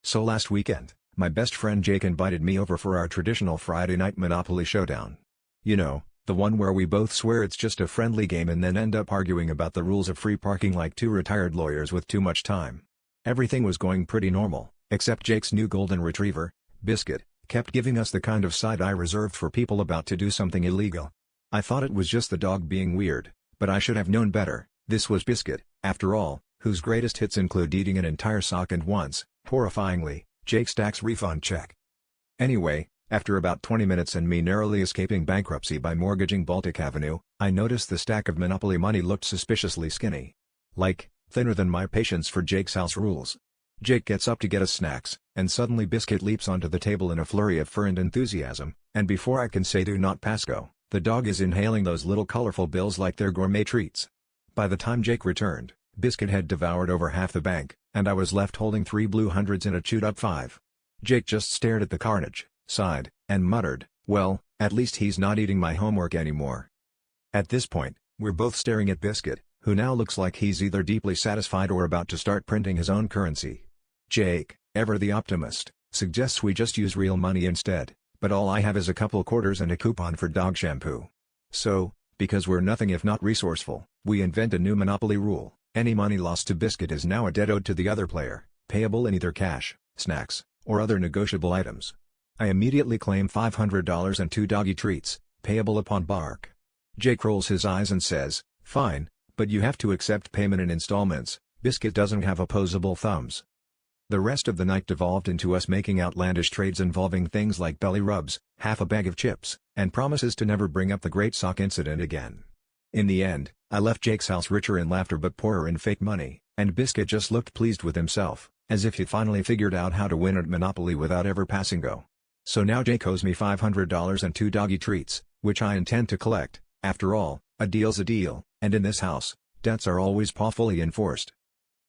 So last weekend, my best friend Jake invited me over for our traditional Friday night Monopoly showdown. You know, the one where we both swear it's just a friendly game and then end up arguing about the rules of free parking like two retired lawyers with too much time. Everything was going pretty normal, except Jake's new golden retriever, Biscuit, kept giving us the kind of side eye reserved for people about to do something illegal. I thought it was just the dog being weird, but I should have known better. This was Biscuit, after all, whose greatest hits include eating an entire sock and once, horrifyingly, Jake's tax refund check. Anyway, after about 20 minutes and me narrowly escaping bankruptcy by mortgaging Baltic Avenue, I noticed the stack of Monopoly money looked suspiciously skinny. Like, thinner than my patience for Jake's house rules. Jake gets up to get us snacks, and suddenly Biscuit leaps onto the table in a flurry of fur and enthusiasm, and before I can say do not pass go, the dog is inhaling those little colorful bills like they're gourmet treats. By the time Jake returned, Biscuit had devoured over half the bank, and I was left holding 3 blue hundreds and a chewed-up 5. Jake just stared at the carnage, sighed, and muttered, "Well, at least he's not eating my homework anymore." At this point, we're both staring at Biscuit, who now looks like he's either deeply satisfied or about to start printing his own currency. Jake, ever the optimist, suggests we just use real money instead, but all I have is a couple quarters and a coupon for dog shampoo. So, because we're nothing if not resourceful, we invent a new Monopoly rule: any money lost to Biscuit is now a debt owed to the other player, payable in either cash, snacks, or other negotiable items. I immediately claim $500 and 2 doggy treats, payable upon bark. Jake rolls his eyes and says, "Fine, but you have to accept payment in installments." Biscuit doesn't have opposable thumbs. The rest of the night devolved into us making outlandish trades involving things like belly rubs, half a bag of chips, and promises to never bring up the Great Sock incident again. In the end, I left Jake's house richer in laughter but poorer in fake money, and Biscuit just looked pleased with himself, as if he'd finally figured out how to win at Monopoly without ever passing go. So now Jake owes me $500 and 2 doggy treats, which I intend to collect. After all, a deal's a deal, and in this house, debts are always fully enforced.